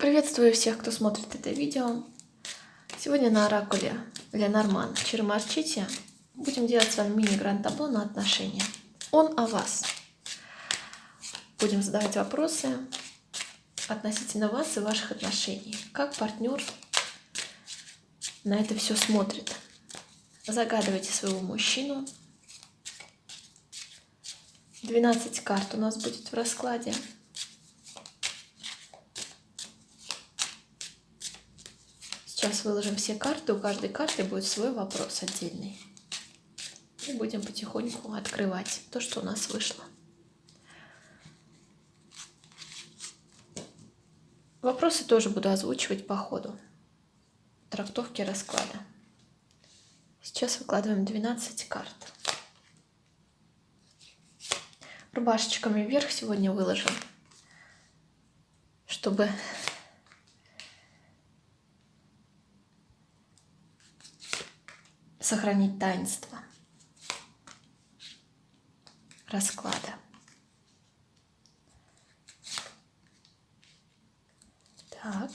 Приветствую всех, кто смотрит это видео. Сегодня на оракуле Ленорман Чиромарчите будем делать с вами мини-гранд-табло на отношения. Он о вас. Будем задавать вопросы относительно вас и ваших отношений. Как партнер на это все смотрит. Загадывайте своего мужчину. 12 карт у нас будет в раскладе. Сейчас выложим все карты, у каждой карты будет свой вопрос отдельный. И будем потихоньку открывать то, что у нас вышло. Вопросы тоже буду озвучивать по ходу трактовки расклада. Сейчас выкладываем 12 карт. Рубашечками вверх сегодня выложим, чтобы сохранить таинство расклада. Так.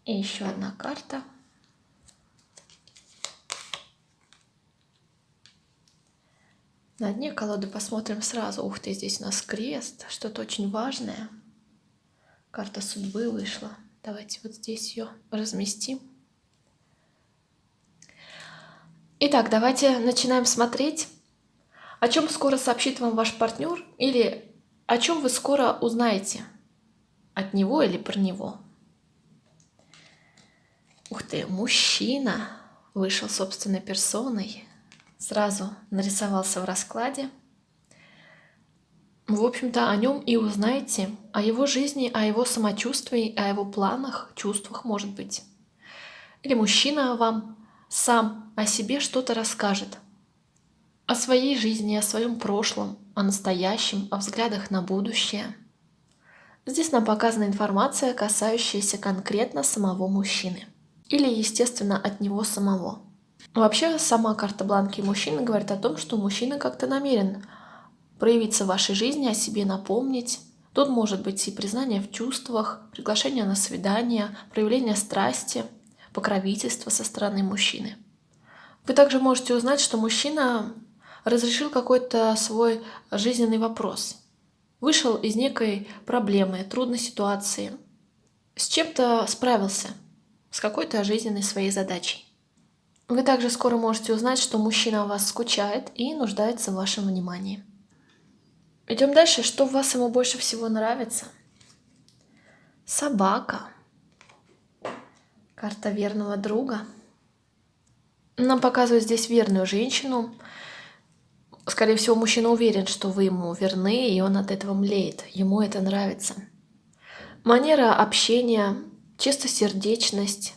И еще одна карта. На дне колоды посмотрим сразу. Ух ты, здесь у нас крест, что-то очень важное. Карта судьбы вышла. Давайте вот здесь ее разместим. Итак, давайте начинаем смотреть, о чем скоро сообщит вам ваш партнер или о чем вы скоро узнаете от него или про него. Ух ты, мужчина вышел собственной персоной, сразу нарисовался в раскладе. В общем-то, о нем и узнаете, о его жизни, о его самочувствии, о его планах, чувствах, может быть. Или мужчина вам сам о себе что-то расскажет. О своей жизни, о своем прошлом, о настоящем, о взглядах на будущее. Здесь нам показана информация, касающаяся конкретно самого мужчины. Или, естественно, от него самого. Вообще, сама карта бланки мужчины говорит о том, что мужчина как-то намерен проявиться в вашей жизни, о себе напомнить. Тут может быть и признание в чувствах, приглашение на свидание, проявление страсти, покровительство со стороны мужчины. Вы также можете узнать, что мужчина разрешил какой-то свой жизненный вопрос. Вышел из некой проблемы, трудной ситуации. С чем-то справился, с какой-то жизненной своей задачей. Вы также скоро можете узнать, что мужчина о вас скучает и нуждается в вашем внимании. Идем дальше. Что в вас ему больше всего нравится? Собака. Карта верного друга. Нам показывают здесь верную женщину. Скорее всего, мужчина уверен, что вы ему верны, и он от этого млеет. Ему это нравится. Манера общения, чистосердечность,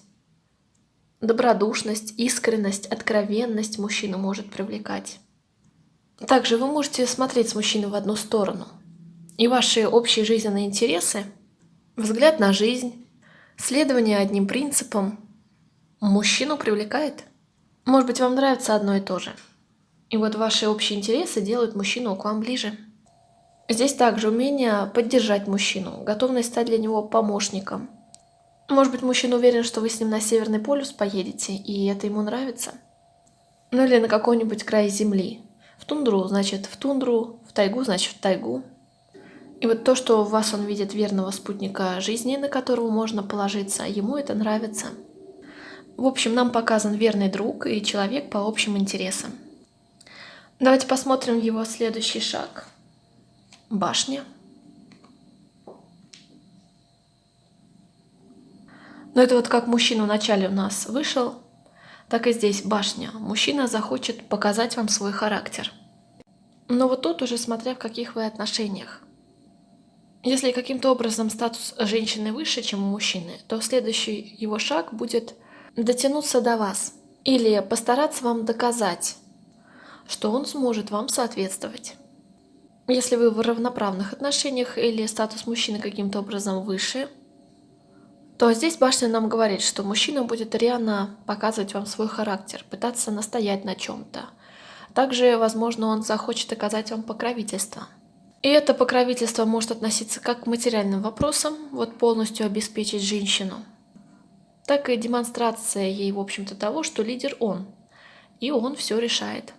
добродушность, искренность, откровенность мужчину может привлекать. Также вы можете смотреть с мужчиной в одну сторону. И ваши общие жизненные интересы, взгляд на жизнь, следование одним принципам мужчину привлекает. Может быть, вам нравится одно и то же. И вот ваши общие интересы делают мужчину к вам ближе. Здесь также умение поддержать мужчину, готовность стать для него помощником. Может быть, мужчина уверен, что вы с ним на Северный полюс поедете, и это ему нравится. Ну или на какой-нибудь край земли. В тундру, значит, в тундру, в тайгу, значит, в тайгу. И вот то, что в вас он видит верного спутника жизни, на которого можно положиться, ему это нравится. В общем, нам показан верный друг и человек по общим интересам. Давайте посмотрим его следующий шаг. Башня. Но это вот как мужчина вначале у нас вышел, так и здесь башня. Мужчина захочет показать вам свой характер. Но вот тут уже смотря в каких вы отношениях. Если каким-то образом статус женщины выше, чем у мужчины, то следующий его шаг будет дотянуться до вас. Или постараться вам доказать, что он сможет вам соответствовать. Если вы в равноправных отношениях или статус мужчины каким-то образом выше, то здесь башня нам говорит, что мужчина будет реально показывать вам свой характер, пытаться настоять на чем-то. Также, возможно, он захочет оказать вам покровительство. И это покровительство может относиться как к материальным вопросам, вот полностью обеспечить женщину, так и демонстрация ей, в общем-то, того, что лидер он, и он все решает.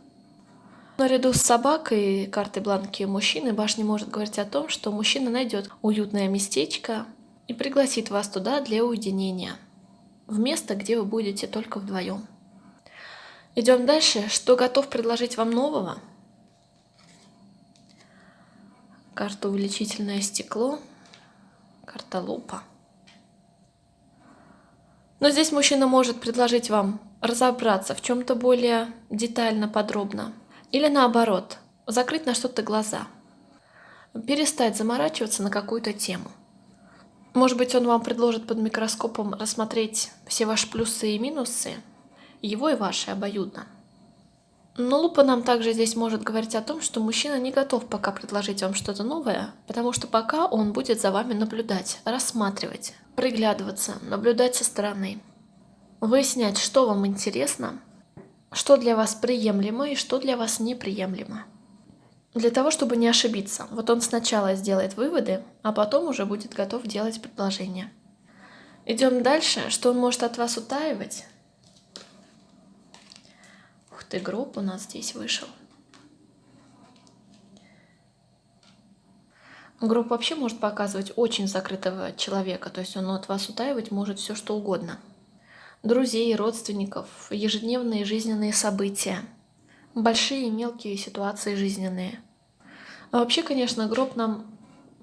Наряду с собакой, картой бланки мужчины, башня может говорить о том, что мужчина найдет уютное местечко и пригласит вас туда для уединения, в место, где вы будете только вдвоем. Идем дальше. Что готов предложить вам нового? Карта увеличительное стекло, карта лупа. Но здесь мужчина может предложить вам разобраться в чем-то более детально, подробно. Или наоборот, закрыть на что-то глаза. Перестать заморачиваться на какую-то тему. Может быть, он вам предложит под микроскопом рассмотреть все ваши плюсы и минусы, его и ваши обоюдно. Но лупа нам также здесь может говорить о том, что мужчина не готов пока предложить вам что-то новое, потому что пока он будет за вами наблюдать, рассматривать, приглядываться, наблюдать со стороны, выяснять, что вам интересно, что для вас приемлемо и что для вас неприемлемо. Для того, чтобы не ошибиться. Вот он сначала сделает выводы, а потом уже будет готов делать предложения. Идем дальше. Что он может от вас утаивать? Ух ты, гроб у нас здесь вышел. Гроб вообще может показывать очень закрытого человека, то есть он от вас утаивать может все что угодно. Друзей, родственников, ежедневные жизненные события, большие и мелкие ситуации жизненные. А вообще, конечно, гроб нам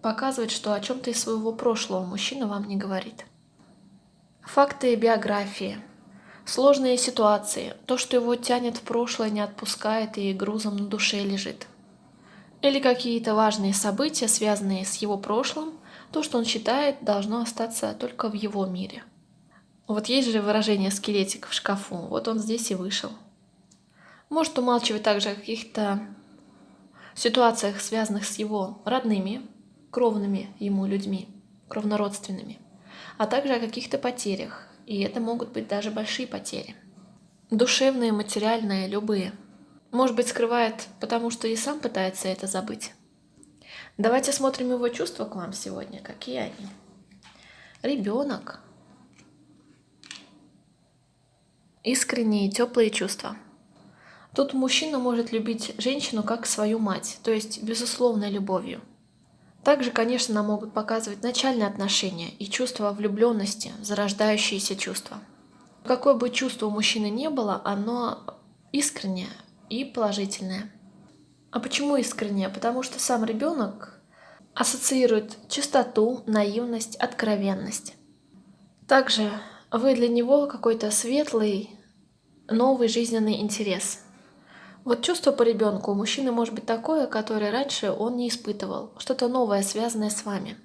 показывает, что о чем-то из своего прошлого мужчина вам не говорит. Факты биографии, сложные ситуации, то, что его тянет в прошлое, не отпускает и грузом на душе лежит. Или какие-то важные события, связанные с его прошлым, то, что он считает, должно остаться только в его мире. Вот есть же выражение «скелетик в шкафу», вот он здесь и вышел. Может умалчивать также о каких-то ситуациях, связанных с его родными, кровными ему людьми, кровнородственными, а также о каких-то потерях, и это могут быть даже большие потери. Душевные, материальные, любые. Может быть, скрывает, потому что и сам пытается это забыть. Давайте смотрим его чувства к вам сегодня. Какие они? Ребенок. Искренние, теплые чувства. Тут мужчина может любить женщину как свою мать, то есть безусловной любовью. Также, конечно, нам могут показывать начальные отношения и чувство влюбленности, зарождающиеся чувства. Какое бы чувство у мужчины не было, оно искреннее и положительное. А почему искреннее? Потому что сам ребенок ассоциирует чистоту, наивность, откровенность. Также вы для него какой-то светлый, новый жизненный интерес. Вот чувство по ребенку у мужчины может быть такое, которое раньше он не испытывал, что-то новое, связанное с вами,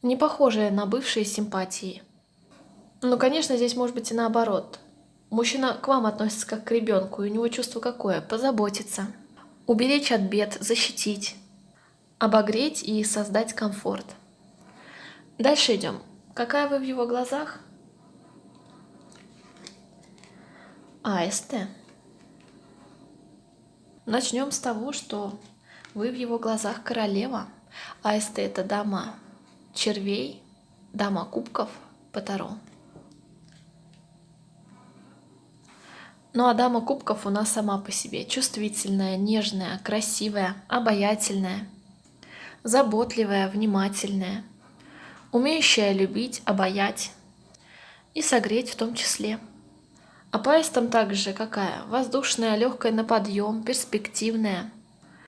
не похожее на бывшие симпатии. Но, конечно, здесь может быть и наоборот. Мужчина к вам относится как к ребенку, и у него чувство какое? Позаботиться, уберечь от бед, защитить, обогреть и создать комфорт. Дальше идем. Какая вы в его глазах? АСТ. Начнем с того, что вы в его глазах королева. АСТ — это дама червей, дама кубков по Таро. Ну а дама кубков у нас сама по себе чувствительная, нежная, красивая, обаятельная, заботливая, внимательная, умеющая любить, обаять и согреть в том числе. А по аистам также какая? Воздушная, легкая на подъем, перспективная.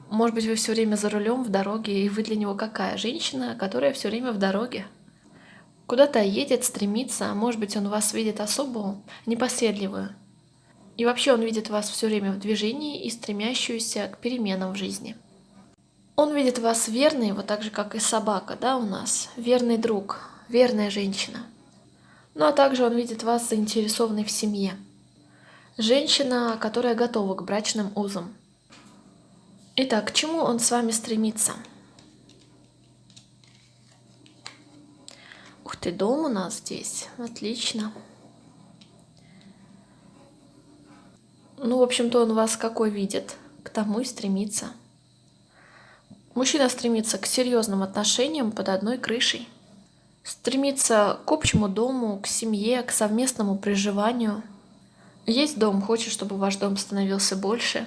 Может быть, вы все время за рулем в дороге, и вы для него какая? Женщина, которая все время в дороге. Куда-то едет, стремится, а может быть, он вас видит особую, непоседливую. И вообще он видит вас все время в движении и стремящуюся к переменам в жизни. Он видит вас верной, вот так же, как и собака, да, у нас. Верный друг, верная женщина. Ну а также он видит вас заинтересованной в семье. Женщина, которая готова к брачным узам. Итак, к чему он с вами стремится? Ух ты, дом у нас здесь. Отлично. Ну, в общем-то, он вас какой видит, к тому и стремится. Мужчина стремится к серьезным отношениям под одной крышей. Стремится к общему дому, к семье, к совместному проживанию. Есть дом, хочет, чтобы ваш дом становился больше.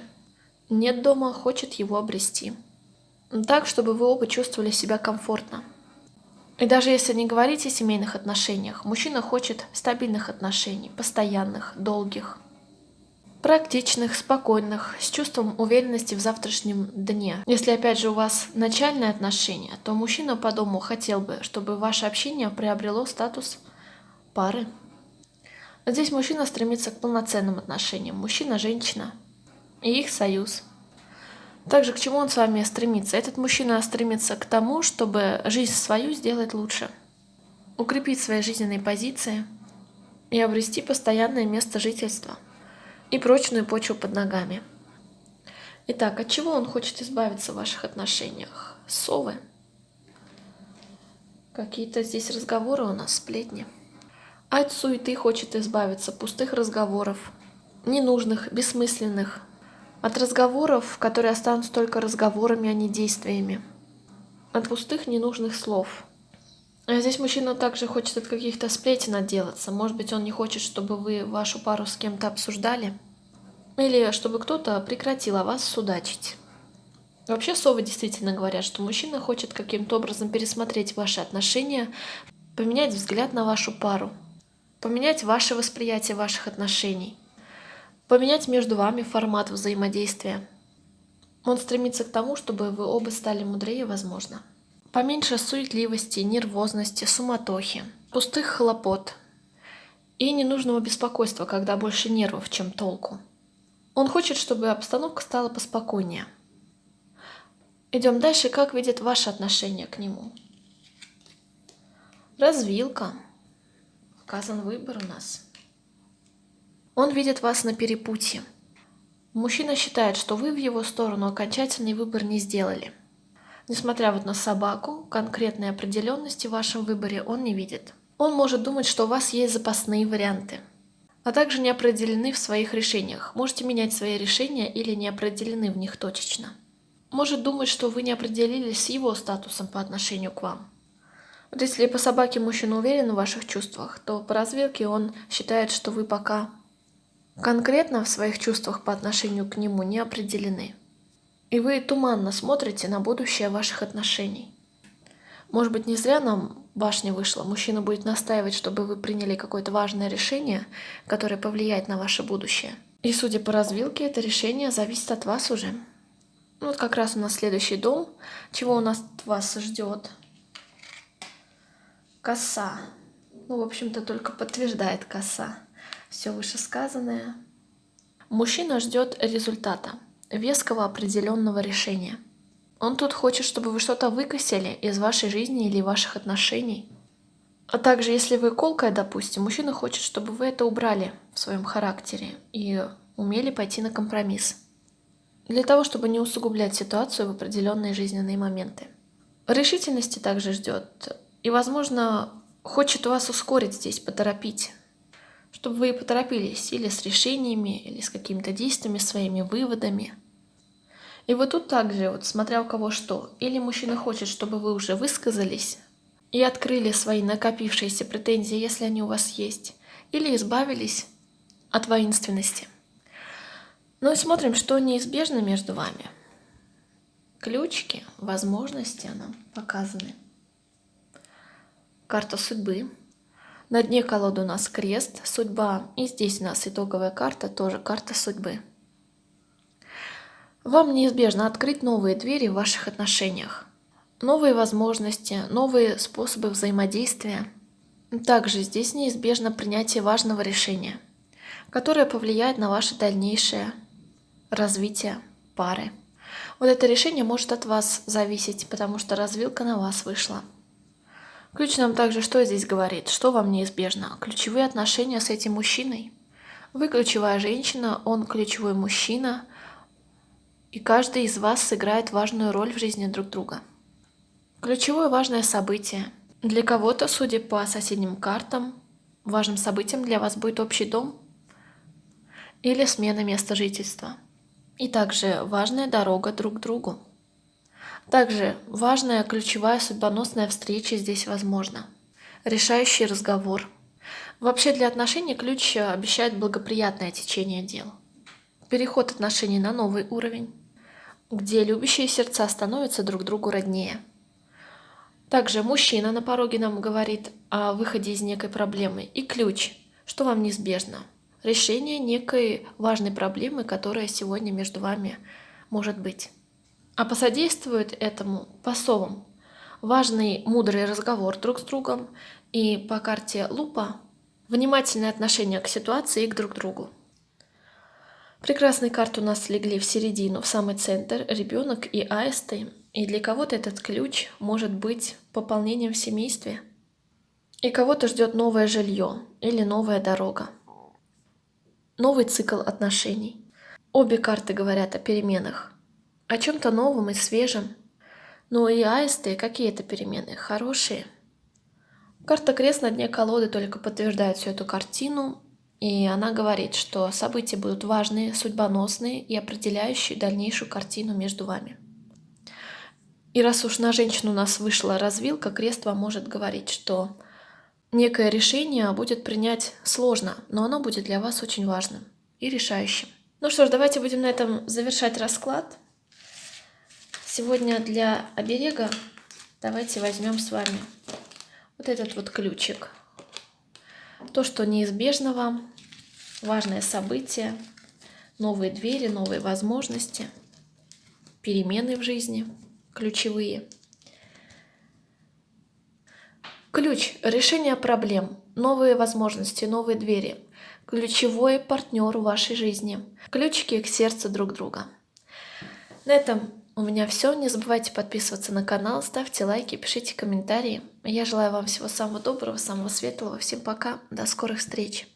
Нет дома, хочет его обрести. Так, чтобы вы оба чувствовали себя комфортно. И даже если не говорить о семейных отношениях, мужчина хочет стабильных отношений, постоянных, долгих, практичных, спокойных, с чувством уверенности в завтрашнем дне. Если опять же у вас начальные отношения, то мужчина по дому хотел бы, чтобы ваше общение приобрело статус пары. Здесь мужчина стремится к полноценным отношениям, мужчина-женщина и их союз. Также к чему он с вами стремится? Этот мужчина стремится к тому, чтобы жизнь свою сделать лучше, укрепить свои жизненные позиции и обрести постоянное место жительства и прочную почву под ногами. Итак, от чего он хочет избавиться в ваших отношениях? Совы. Какие-то здесь разговоры у нас, сплетни. От суеты хочет избавиться, пустых разговоров, ненужных, бессмысленных. От разговоров, которые останутся только разговорами, а не действиями. От пустых ненужных слов. А здесь мужчина также хочет от каких-то сплетен отделаться. Может быть, он не хочет, чтобы вы вашу пару с кем-то обсуждали. Или чтобы кто-то прекратил о вас судачить. Вообще совы действительно говорят, что мужчина хочет каким-то образом пересмотреть ваши отношения, поменять взгляд на вашу пару, поменять ваше восприятие ваших отношений. Поменять между вами формат взаимодействия. Он стремится к тому, чтобы вы оба стали мудрее, возможно. Поменьше суетливости, нервозности, суматохи, пустых хлопот и ненужного беспокойства, когда больше нервов, чем толку. Он хочет, чтобы обстановка стала поспокойнее. Идем дальше. Как видит ваше отношение к нему? Развилка. Указан выбор у нас. Он видит вас на перепутье. Мужчина считает, что вы в его сторону окончательный выбор не сделали. Несмотря вот на собаку, конкретной определенности в вашем выборе он не видит. Он может думать, что у вас есть запасные варианты, а также не определены в своих решениях. Можете менять свои решения или не определены в них точечно. Может думать, что вы не определились с его статусом по отношению к вам. Вот если по собаке мужчина уверен в ваших чувствах, то по развилке он считает, что вы пока конкретно в своих чувствах по отношению к нему не определены. И вы туманно смотрите на будущее ваших отношений. Может быть, не зря нам башня вышла. Мужчина будет настаивать, чтобы вы приняли какое-то важное решение, которое повлияет на ваше будущее. И судя по развилке, это решение зависит от вас уже. Вот как раз у нас следующий дом. Чего у нас от вас ждет? Коса. В общем-то, только подтверждает коса все вышесказанное. Мужчина ждет результата, веского определенного решения. Он тут хочет, чтобы вы что-то выкосили из вашей жизни или ваших отношений. А также, если вы колкая, допустим, мужчина хочет, чтобы вы это убрали в своем характере и умели пойти на компромисс. Для того, чтобы не усугублять ситуацию в определенные жизненные моменты. Решительности также ждет. И, возможно, хочет вас ускорить здесь, поторопить. Чтобы вы поторопились или с решениями, или с какими-то действиями, своими выводами. И вот тут также, вот смотря у кого что, или мужчина хочет, чтобы вы уже высказались и открыли свои накопившиеся претензии, если они у вас есть, или избавились от воинственности. Ну и смотрим, что неизбежно между вами. Ключики, возможности нам показаны. Карта судьбы. На дне колоды у нас крест, судьба, и здесь у нас итоговая карта, тоже карта судьбы. Вам неизбежно открыть новые двери в ваших отношениях, новые возможности, новые способы взаимодействия. Также здесь неизбежно принятие важного решения, которое повлияет на ваше дальнейшее развитие пары. Вот это решение может от вас зависеть, потому что развилка на вас вышла. Ключ нам также что здесь говорит? Что вам неизбежно? Ключевые отношения с этим мужчиной. Вы ключевая женщина, он ключевой мужчина. И каждый из вас сыграет важную роль в жизни друг друга. Ключевое важное событие. Для кого-то, судя по соседним картам, важным событием для вас будет общий дом или смена места жительства. И также важная дорога друг к другу. Также важная, ключевая, судьбоносная встреча здесь возможна. Решающий разговор. Вообще для отношений ключ обещает благоприятное течение дел. Переход отношений на новый уровень, где любящие сердца становятся друг другу роднее. Также мужчина на пороге нам говорит о выходе из некой проблемы. И ключ, что вам неизбежно. Решение некой важной проблемы, которая сегодня между вами может быть. А посодействует этому посовом важный мудрый разговор друг с другом и по карте лупа внимательное отношение к ситуации и к друг другу. Прекрасные карты у нас легли в середину, в самый центр, ребенок и аисты. И для кого-то этот ключ может быть пополнением в семействе. И кого-то ждет новое жилье или новая дорога. Новый цикл отношений. Обе карты говорят о переменах, о чем-то новом и свежем. Но и аисты, какие это перемены? Хорошие. Карта крест на дне колоды только подтверждает всю эту картину, и она говорит, что события будут важные, судьбоносные и определяющие дальнейшую картину между вами. И раз уж на женщину у нас вышла развилка, крест вам может говорить, что некое решение будет принять сложно, но оно будет для вас очень важным и решающим. Ну что ж, давайте будем на этом завершать расклад. Сегодня для оберега давайте возьмем с вами вот этот вот ключик. То, что неизбежно вам, важное событие, новые двери, новые возможности, перемены в жизни, ключевые. Ключ – решение проблем, новые возможности, новые двери. Ключевой партнер в вашей жизни. Ключики к сердцу друг друга. На этом у меня все. Не забывайте подписываться на канал, ставьте лайки, пишите комментарии. Я желаю вам всего самого доброго, самого светлого. Всем пока, до скорых встреч.